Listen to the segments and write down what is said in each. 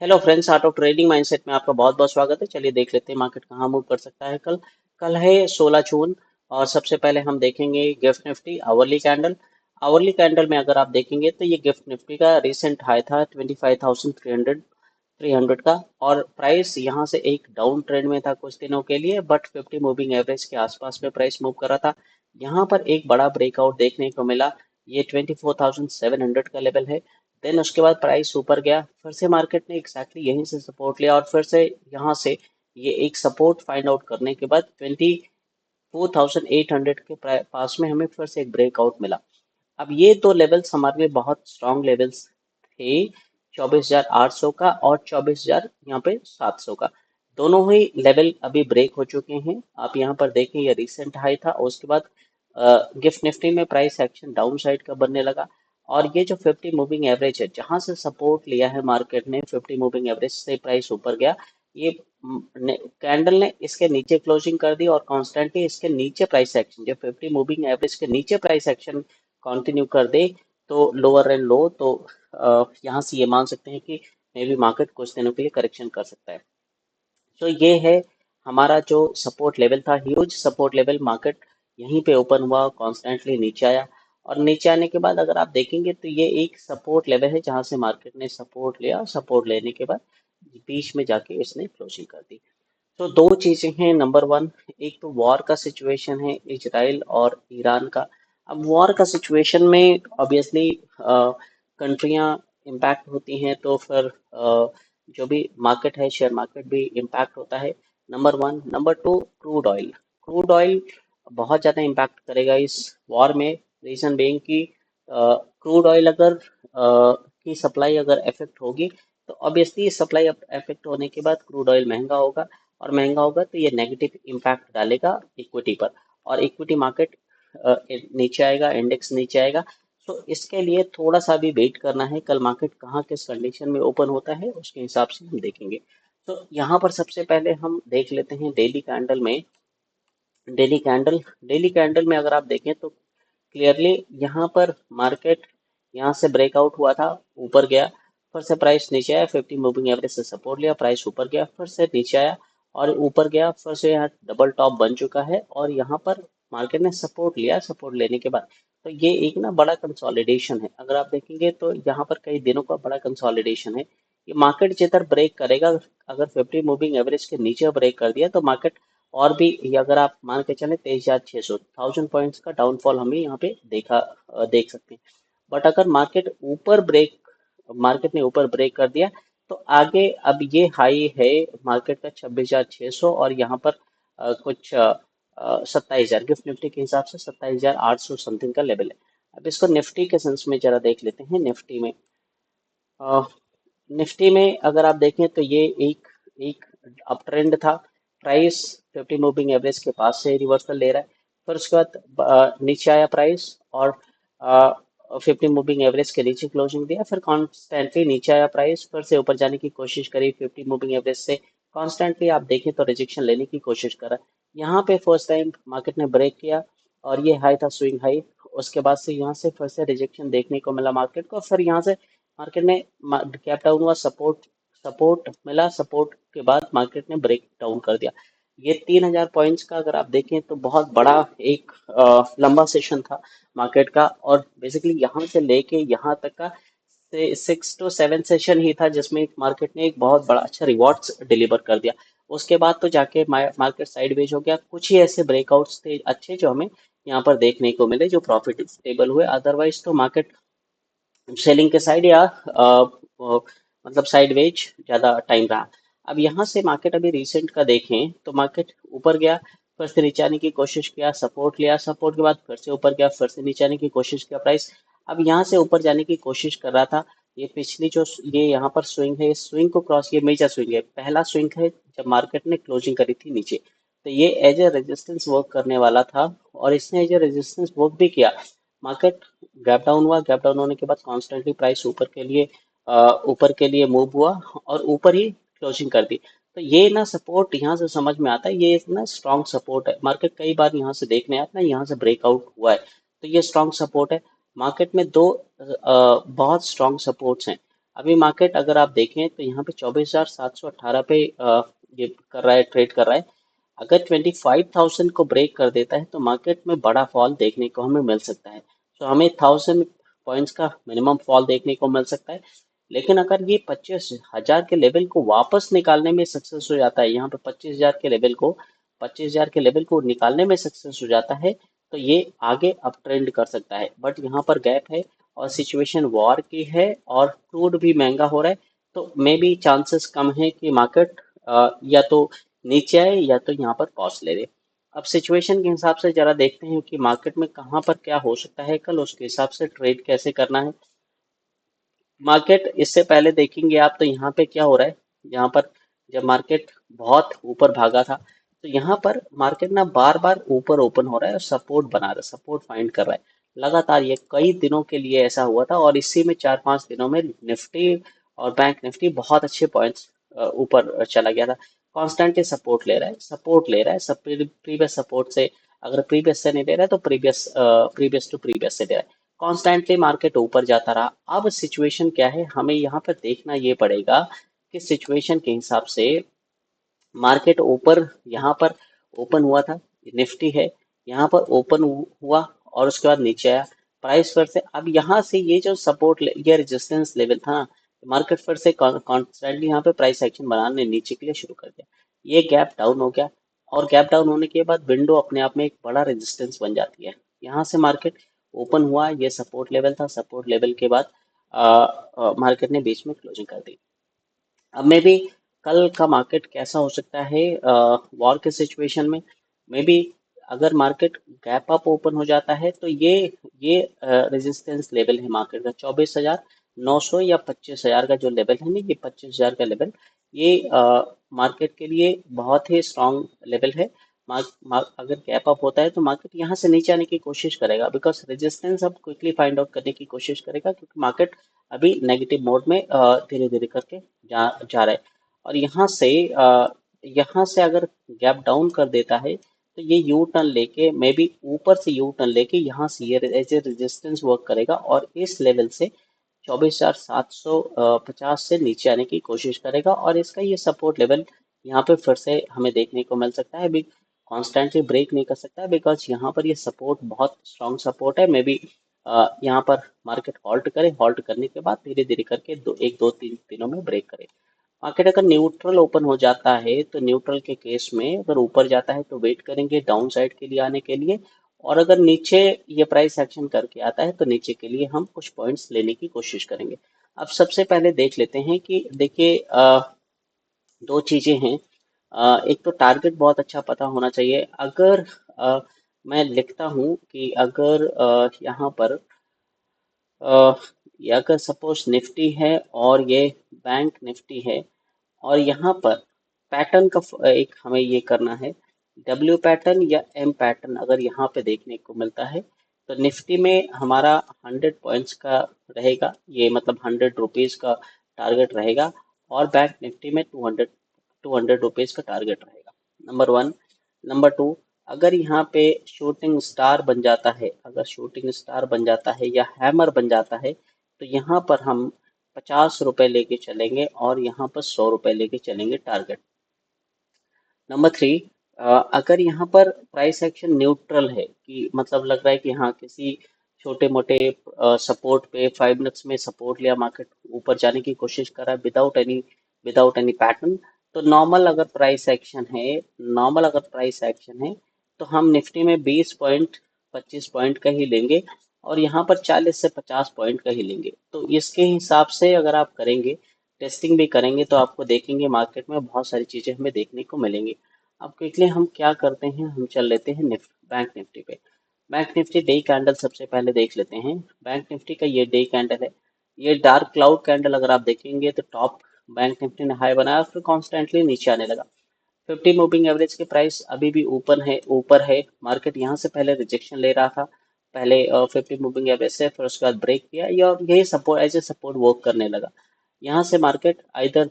Hello friends, art of trading mindset में आपका बहुत बहुत स्वागत है। चलिए देख लेते हैं मार्केट कहाँ मूव कर सकता है कल। कल है 16 जून। और सबसे पहले हम देखेंगे gift Nifty hourly candle. Hourly candle में अगर आप देखेंगे तो ये गिफ्ट निफ्टी का रिसेंट हाई था 25,300 का। और प्राइस यहाँ से एक डाउन ट्रेंड में था कुछ दिनों के लिए, बट 50 मूविंग एवरेज के आसपास में प्राइस मूव कर रहा था। यहाँ पर एक बड़ा ब्रेकआउट देखने को मिला। ये 24,700 का लेवल है। देन उसके बाद प्राइस ऊपर गया, फिर से मार्केट ने एग्जैक्टली यहीं से सपोर्ट लिया और फिर से यहाँ से ये एक सपोर्ट फाइंड आउट करने के बाद 24,800 के पास में हमें फिर से एक ब्रेकआउट मिला। अब ये दो लेवल्स हमारे लिए बहुत स्ट्रॉन्ग लेवल्स थे, 24,800 का और 24,000 यहाँ पे 700 का। दोनों ही लेवल अभी ब्रेक हो चुके हैं। आप यहाँ पर देखें, ये रिसेंट हाई था और उसके बाद गिफ्ट निफ्टी में प्राइस एक्शन डाउन साइड का बनने लगा। और ये जो 50 मूविंग एवरेज है, जहां से सपोर्ट लिया है मार्केट ने, 50 मूविंग एवरेज से प्राइस ऊपर गया। ये कैंडल ने इसके नीचे क्लोजिंग कर दी और कॉन्स्टेंटली इसके नीचे प्राइस एक्शन, जो 50 मूविंग एवरेज के नीचे प्राइस एक्शन कंटिन्यू कर दे, तो लोअर एंड लो, तो यहाँ से ये मान सकते हैं कि मे बी मार्केट कुछ दिनों के लिए करेक्शन कर सकता है। तो ये है हमारा जो सपोर्ट लेवल था, ह्यूज सपोर्ट लेवल। मार्केट यहीं पे ओपन हुआ, कॉन्स्टेंटली नीचे आया और नीचे आने के बाद अगर आप देखेंगे तो ये एक सपोर्ट लेवल है जहां से मार्केट ने सपोर्ट लिया। सपोर्ट लेने के बाद बीच में जाके इसने क्लोजिंग कर दी। तो दो चीजें हैं। नंबर वन, एक तो वॉर का सिचुएशन है, इजराइल और ईरान का। अब वॉर का सिचुएशन में ऑब्वियसली कंट्रियां इम्पैक्ट होती हैं, तो फिर जो भी मार्केट है, शेयर मार्केट भी इम्पैक्ट होता है। Number one. Number two, crude oil. Crude oil बहुत ज़्यादा इम्पैक्ट करेगा इस वॉर में। रीजन बेइंग कि क्रूड ऑयल अगर की सप्लाई अगर इफेक्ट होगी, तो ऑब्वियसली सप्लाई इफेक्ट होने के बाद क्रूड ऑयल महंगा होगा। और महंगा होगा तो ये नेगेटिव इम्पैक्ट डालेगा इक्विटी पर, और इक्विटी मार्केट नीचे आएगा, इंडेक्स नीचे आएगा। तो इसके लिए थोड़ा सा भी वेट करना है, कल मार्केट कहाँ किस कंडीशन में ओपन होता है उसके हिसाब से हम देखेंगे। तो यहाँ पर सबसे पहले हम देख लेते हैं डेली कैंडल में। डेली कैंडल में अगर आप देखें तो क्लियरली यहाँ पर मार्केट यहाँ से ब्रेकआउट हुआ था, ऊपर गया, फिर से प्राइस नीचे आया, 50 मूविंग एवरेज से सपोर्ट लिया, प्राइस ऊपर गया, फिर से नीचे आया और ऊपर गया, फिर से यहाँ डबल टॉप बन चुका है और यहाँ पर मार्केट ने सपोर्ट लिया। सपोर्ट लेने के बाद तो ये एक ना बड़ा कंसोलिडेशन है। अगर आप देखेंगे तो यहाँ पर कई दिनों का बड़ा कंसोलिडेशन है। ये मार्केट जिधर ब्रेक करेगा, अगर 50 मूविंग एवरेज के नीचे ब्रेक कर दिया तो मार्केट और भी, ये अगर आप मान के चले, 23,600 1000 पॉइंट्स का डाउनफॉल हमें यहाँ पे देख सकते हैं। बट अगर मार्केट ने ऊपर ब्रेक कर दिया, तो आगे अब ये हाई है मार्केट का 26,600 और यहाँ पर कुछ 27,000, गिफ्ट निफ्टी के हिसाब से 27,800 समथिंग का लेवल है। अब इसको निफ्टी के सेंस में जरा देख लेते हैं। निफ्टी में अगर आप देखें तो ये एक एक अप ट्रेंड था। प्राइस 50 मूविंग एवरेज के पास से रिवर्सल ले रहा है, फिर उसके बाद नीचे आया प्राइस और 50 मूविंग एवरेज के नीचे क्लोजिंग दिया, फिर कॉन्स्टेंटली नीचे आया प्राइस, फिर से ऊपर जाने की कोशिश करी 50 मूविंग एवरेज से। कॉन्स्टेंटली आप देखें तो रिजेक्शन लेने की कोशिश करा। यहाँ पे फर्स्ट टाइम मार्केट ने ब्रेक किया और ये हाई था, स्विंग हाई। उसके बाद से यहाँ से फिर से रिजेक्शन देखने को मिला मार्केट को, फिर यहाँ से मार्केट ने गैप डाउन हुआ, सपोर्ट सपोर्ट मिला, सपोर्ट के बाद मार्केट ने ब्रेक डाउन कर दिया। ये 3,000 पॉइंट्स का अगर आप देखें तो बहुत बड़ा एक लंबा सेशन था मार्केट का। और बेसिकली यहाँ से लेके यहाँ तक का 6 to 7 सेशन ही था, जिसमें मार्केट ने एक बहुत बड़ा अच्छा रिवॉर्ड्स डिलीवर कर दिया। उसके बाद तो जाके मार्केट साइडवेज हो गया। कुछ ही ऐसे ब्रेकआउट्स थे अच्छे जो हमें यहाँ पर देखने को मिले, जो प्रॉफिट स्टेबल हुए। अदरवाइज तो मार्केट सेलिंग के साइड या मतलब साइडवेज ज्यादा टाइम रहा। अब यहाँ से मार्केट अभी रिसेंट का देखें तो मार्केट ऊपर गया, फिर से नीचे आने की कोशिश किया, सपोर्ट लिया, सपोर्ट के बाद फिर से ऊपर गया, फिर से नीचे आने की कोशिश किया प्राइस। अब यहाँ से ऊपर जाने की कोशिश कर रहा था। ये पिछली जो ये यहाँ पर स्विंग है, इस स्विंग को क्रॉस, ये मेजर स्विंग है, पहला स्विंग है जब मार्केट ने क्लोजिंग करी थी नीचे। तो ये एज ए रेजिस्टेंस वर्क करने वाला था और इसने एज ए रेजिस्टेंस वर्क भी किया। मार्केट गैप डाउन हुआ, गैप डाउन होने के बाद कॉन्स्टेंटली प्राइस ऊपर के लिए मूव हुआ और ऊपर ही क्लोजिंग कर दी। तो ये ना सपोर्ट यहाँ से समझ में आता है, ये एक ना स्ट्रॉन्ग सपोर्ट है। मार्केट कई बार यहाँ से देखने आता है, यहाँ से ब्रेकआउट हुआ है, तो ये स्ट्रॉन्ग सपोर्ट है। मार्केट में दो बहुत स्ट्रॉन्ग सपोर्ट्स हैं। अभी मार्केट अगर आप देखें तो यहाँ पे 24,718 पे ये कर रहा है, ट्रेड कर रहा है। अगर 25,000 को ब्रेक कर देता है तो मार्केट में बड़ा फॉल देखने को हमें मिल सकता है। तो हमें 1,000 पॉइंट्स का मिनिमम फॉल देखने को मिल सकता है। लेकिन अगर ये 25,000 के लेवल को वापस निकालने में सक्सेस हो जाता है, यहाँ पे 25,000 के लेवल को निकालने में सक्सेस हो जाता है, तो ये आगे अप ट्रेंड कर सकता है। बट यहाँ पर गैप है और सिचुएशन वॉर की है और क्रूड भी महंगा हो रहा है, तो मे बी चांसेस कम है कि मार्केट या तो नीचे आए या तो यहाँ पर पॉज ले ले। अब सिचुएशन के हिसाब से जरा देखते हैं कि मार्केट में कहाँ पर क्या हो सकता है कल, उसके हिसाब से ट्रेड कैसे करना है। मार्केट इससे पहले देखेंगे आप तो यहाँ पे क्या हो रहा है। यहाँ पर जब मार्केट बहुत ऊपर भागा था तो यहाँ पर मार्केट ना बार बार ऊपर ओपन हो रहा है और सपोर्ट बना रहा है, सपोर्ट फाइंड कर रहा है लगातार। ये कई दिनों के लिए ऐसा हुआ था और इसी में 4-5 दिनों में निफ्टी और बैंक निफ्टी बहुत अच्छे पॉइंट्स ऊपर चला गया था। कॉन्स्टेंटली सपोर्ट ले रहा है, सपोर्ट ले रहा है, सब प्रीवियस सपोर्ट से, अगर प्रीवियस से नहीं ले रहा है तो प्रीवियस टू प्रीवियस से ले रहा है। कॉन्स्टेंटली मार्केट ऊपर जाता रहा। अब सिचुएशन क्या है, हमें यहाँ पर देखना ये पड़ेगा कि सिचुएशन के हिसाब से मार्केट ऊपर यहाँ पर ओपन हुआ था, निफ्टी है, यहाँ पर ओपन हुआ और उसके बाद नीचे आया प्राइस फिर से। अब यहाँ से ये जो सपोर्ट ये रेजिस्टेंस लेवल था ना, मार्केट फिर से कॉन्स्टेंटली यहाँ पे प्राइस एक्शन बनाने नीचे के लिए शुरू कर दिया। ये गैप डाउन हो गया और गैप डाउन होने के बाद विंडो अपने आप में एक बड़ा रेजिस्टेंस बन जाती है। यहाँ से मार्केट ओपन हुआ, ये सपोर्ट लेवल था, सपोर्ट लेवल के बाद मार्केट ने बीच में क्लोजिंग कर दी। अब मे बी कल का मार्केट कैसा हो सकता है वॉर के सिचुएशन में। मे बी अगर मार्केट गैप अप ओपन हो जाता है तो ये रेजिस्टेंस लेवल है मार्केट का 24,900 या 25,000 का जो लेवल है ना, ये 25,000 का लेवल, ये मार्केट के लिए बहुत ही स्ट्रांग लेवल है। अगर गैप अप होता है तो मार्केट यहाँ से नीचे आने की कोशिश करेगा, बिकॉज रेजिस्टेंस अब क्विकली फाइंड आउट करने की कोशिश करेगा, क्योंकि मार्केट अभी नेगेटिव मोड में धीरे धीरे करके जा रहा है। और यहाँ से अगर गैप डाउन कर देता है तो ये यू टर्न लेके, मे बी ऊपर से यू टर्न लेके यहाँ से ये एज ए रेजिस्टेंस वर्क करेगा और इस लेवल से 24,750 से नीचे आने की कोशिश करेगा। और इसका ये सपोर्ट लेवल यहाँ पे फिर से हमें देखने को मिल सकता है। अभी कॉन्स्टेंटली ब्रेक नहीं कर सकता है, बिकॉज यहाँ पर ये सपोर्ट बहुत स्ट्रॉन्ग सपोर्ट है। मे बी यहाँ पर मार्केट हॉल्ट करे, हॉल्ट करने के बाद धीरे धीरे करके 1 2 3 दिनों में ब्रेक करे। मार्केट अगर न्यूट्रल ओपन हो जाता है तो न्यूट्रल के केस में अगर ऊपर जाता है तो वेट करेंगे डाउन साइड के लिए आने के लिए, और अगर नीचे ये प्राइस एक्शन करके आता है तो नीचे के लिए हम कुछ पॉइंट्स लेने की कोशिश करेंगे। अब सबसे पहले देख लेते हैं कि देखिए दो चीजें हैं। एक तो टारगेट बहुत अच्छा पता होना चाहिए। अगर मैं लिखता हूँ कि अगर यहाँ पर अ, ये अगर सपोज निफ्टी है और ये बैंक निफ्टी है और यहाँ पर पैटर्न का एक हमें ये करना है, डब्ल्यू पैटर्न या एम पैटर्न अगर यहाँ पे देखने को मिलता है तो निफ्टी में हमारा 100 पॉइंट्स का रहेगा, ये मतलब 100 रुपीज का टारगेट रहेगा, और बैंक निफ्टी में 200 रुपीज का टारगेट रहेगा, नंबर वन। नंबर टू, अगर यहाँ पे शूटिंग स्टार बन जाता है, अगर शूटिंग स्टार बन जाता है या हैमर बन जाता है तो यहाँ पर हम 50 रुपए लेके चलेंगे और यहाँ पर 100 रुपए लेके चलेंगे टारगेट। नंबर थ्री, अगर यहाँ पर प्राइस एक्शन न्यूट्रल है, कि मतलब लग रहा है कि हाँ किसी छोटे मोटे सपोर्ट पे 5 मिनट्स में सपोर्ट लिया, मार्केट ऊपर जाने की कोशिश कर रहा है विदाउट एनी पैटर्न, तो नॉर्मल अगर प्राइस एक्शन है तो हम निफ्टी में 20 पॉइंट 25 पॉइंट का ही लेंगे और यहाँ पर 40 से 50 पॉइंट का ही लेंगे। तो इसके हिसाब से अगर आप करेंगे, टेस्टिंग भी करेंगे, तो आपको देखेंगे मार्केट में बहुत सारी चीजें हमें देखने को मिलेंगी। अब क्विकली हम क्या करते हैं, हम चल लेते हैं बैंक निफ्टी पे। बैंक निफ्टी डे कैंडल सबसे पहले देख लेते हैं। बैंक निफ्टी का ये डे कैंडल है, ये डार्क क्लाउड कैंडल अगर आप देखेंगे तो टॉप बैंक निफ्टी ने हाई बनाया फिर कॉन्स्टेंटली नीचे आने लगा। 50 मूविंग एवरेज के प्राइस अभी भी ऊपर है। मार्केट यहाँ से पहले रिजेक्शन ले रहा था, पहले 50 मूविंग एवरेज से, फिर उसके बाद ब्रेक किया और यही support as a support work करने लगा। यहाँ से मार्केट आइदर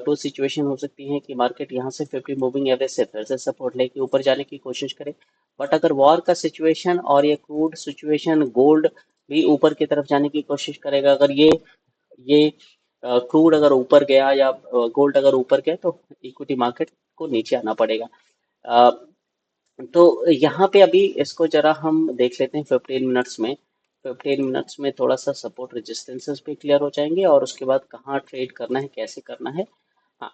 टू सिचुएशन हो सकती है कि मार्केट यहाँ से 50 मूविंग एवरेज से फिर से सपोर्ट लेके ऊपर जाने की कोशिश करे। बट अगर वॉर का सिचुएशन और ये क्रूड सिचुएशन, गोल्ड भी ऊपर की तरफ जाने की कोशिश करेगा, अगर ये क्रूड अगर ऊपर गया या गोल्ड अगर ऊपर गया तो इक्विटी मार्केट को नीचे आना पड़ेगा। अ, तो यहाँ पे अभी इसको जरा हम देख लेते हैं 15 मिनट्स में। 15 मिनट्स में थोड़ा सा सपोर्ट रेजिस्टेंसेस भी क्लियर हो जाएंगे और उसके बाद कहाँ ट्रेड करना है, कैसे करना है। हाँ,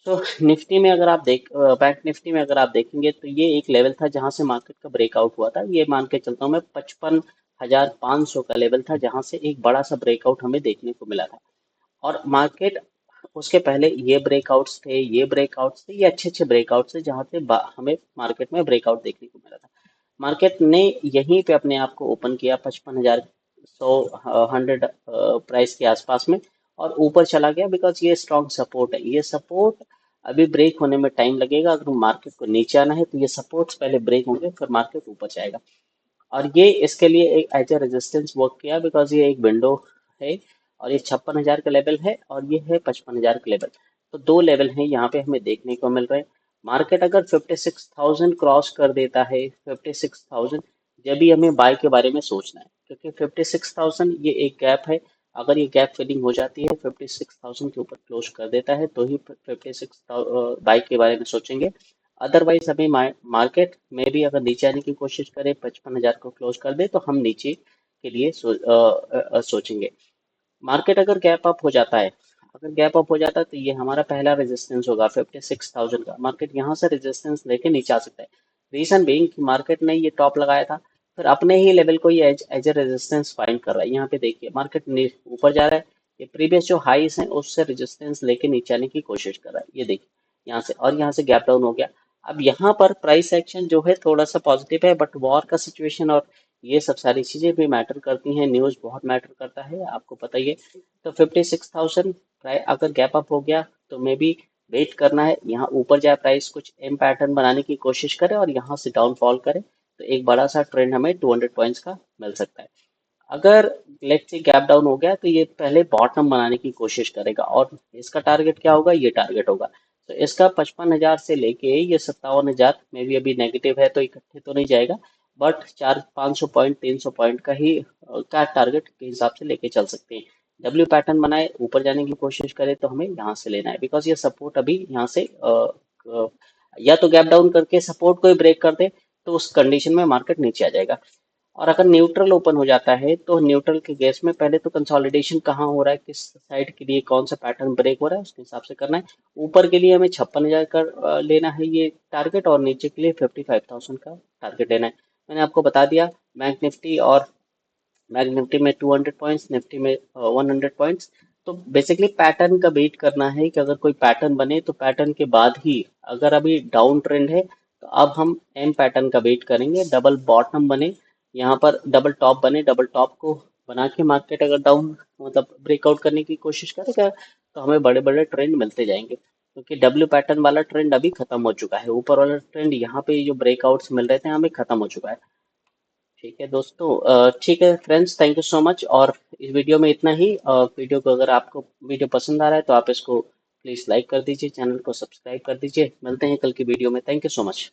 तो निफ्टी में अगर आप बैंक निफ्टी में अगर आप देखेंगे तो ये एक लेवल था जहां से मार्केट का ब्रेकआउट हुआ था। ये मान के चलता हूँ मैं 55,500 का लेवल था जहां से एक बड़ा सा ब्रेकआउट हमें देखने को मिला था। और मार्केट उसके पहले ये ब्रेकआउट्स थे, ये अच्छे अच्छे ब्रेकआउट्स थे जहां से हमें मार्केट में ब्रेकआउट देखने को मिला था। मार्केट ने यहीं पे अपने आप को ओपन किया 55,100 100 प्राइस के आसपास में और ऊपर चला गया बिकॉज ये स्ट्रॉन्ग सपोर्ट है। ये सपोर्ट अभी ब्रेक होने में टाइम लगेगा। अगर मार्केट को नीचे आना है तो ये सपोर्ट्स पहले ब्रेक होंगे फिर मार्केट ऊपर जाएगा। और ये इसके लिए एक एज ए रेजिस्टेंस वर्क किया बिकॉज ये एक विंडो है और ये 56,000 का लेवल है और ये है 55,000 का लेवल। तो दो लेवल हैं यहाँ पे हमें देखने को मिल रहे हैं। मार्केट अगर 56,000 क्रॉस कर देता है, 56,000, जब भी हमें बाय के बारे में सोचना है क्योंकि 56,000 ये एक गैप है। अगर ये गैप फिलिंग हो जाती है 56,000 के ऊपर क्लोज कर देता है तो ही 56 बाय के बारे में सोचेंगे। अदरवाइज अभी मार्केट में भी अगर नीचे आने की कोशिश करे 55,000 को क्लोज कर दे तो हम नीचे के लिए सोचेंगे। मार्केट अगर गैप अप हो जाता है, अगर गैप अप हो जाता है तो ये हमारा पहला रेजिस्टेंस होगा 56,000 का। मार्केट यहाँ से रेजिस्टेंस लेके नीचे आ सकता है। रीजन बीइंग कि मार्केट ने ये टॉप लगाया था फिर अपने ही लेवल को ये एज ए रेजिस्टेंस फाइंड कर रहा है। यहाँ पे देखिए मार्केट ऊपर जा रहा है, ये प्रीवियस जो हाईस हैं उससे रेजिस्टेंस लेके नीचे आने की कोशिश कर रहा है। ये देखिए यहाँ से, और यहाँ से गैप डाउन हो गया। अब यहाँ पर प्राइस एक्शन जो है थोड़ा सा पॉजिटिव है बट वॉर का सिचुएशन और ये सब सारी चीजें भी मैटर करती हैं। न्यूज बहुत मैटर करता है, आपको पता ही है। तो 56,000 अगर गैप अप हो गया तो मे बी वेट करना है, यहाँ ऊपर जाए प्राइस कुछ एम पैटर्न बनाने की कोशिश करे और यहाँ से डाउनफॉल करे तो एक बड़ा सा ट्रेंड हमें 200 पॉइंट्स का मिल सकता है। अगर लेट्स से गैप डाउन हो गया तो ये पहले बॉटम बनाने की कोशिश करेगा और इसका टारगेट क्या होगा, ये टारगेट होगा। तो इसका 55,000 से लेके ये 57,000 में भी अभी नेगेटिव है तो इकट्ठे तो नहीं जाएगा बट 400-500 पॉइंट 300 पॉइंट का ही का टारगेट के हिसाब से लेके चल सकते हैं। डब्ल्यू पैटर्न बनाए ऊपर जाने की कोशिश करे तो हमें यहाँ से लेना है बिकॉज ये सपोर्ट अभी यहाँ से या तो गैप डाउन करके सपोर्ट को ही ब्रेक कर दे तो उस कंडीशन में मार्केट नीचे आ जाएगा। और अगर न्यूट्रल ओपन हो जाता है तो न्यूट्रल के केस में पहले तो कंसोलिडेशन कहाँ हो रहा है, किस साइड के लिए कौन सा पैटर्न ब्रेक हो रहा है उसके हिसाब से करना है। ऊपर के लिए हमें 56,000 का लेना है ये टारगेट और नीचे के लिए 55,000 का टारगेट लेना है। मैंने आपको बता दिया बैंक निफ्टी में 200 पॉइंट्स, निफ्टी में 100 पॉइंट्स। तो बेसिकली पैटर्न का वेट करना है कि अगर कोई पैटर्न बने तो पैटर्न के बाद ही, अगर अभी डाउन ट्रेंड है तो अब हम एम पैटर्न का वेट करेंगे। डबल बॉटम बने, यहाँ पर डबल टॉप बने, डबल टॉप को बना के मार्केट अगर डाउन मतलब ब्रेकआउट करने की कोशिश करेगा तो हमें बड़े बड़े ट्रेंड मिलते जाएंगे क्योंकि डब्ल्यू पैटर्न वाला ट्रेंड अभी खत्म हो चुका है। ऊपर वाला ट्रेंड यहाँ पे जो ब्रेकआउट्स मिल रहे थे हमें खत्म हो चुका है। ठीक है दोस्तों, ठीक है friends, thank you so much. और इस वीडियो में इतना ही। वीडियो को अगर आपको वीडियो पसंद आ रहा है तो आप इसको प्लीज़ लाइक कर दीजिए, चैनल को सब्सक्राइब कर दीजिए। मिलते हैं कल की वीडियो में। Thank you so much.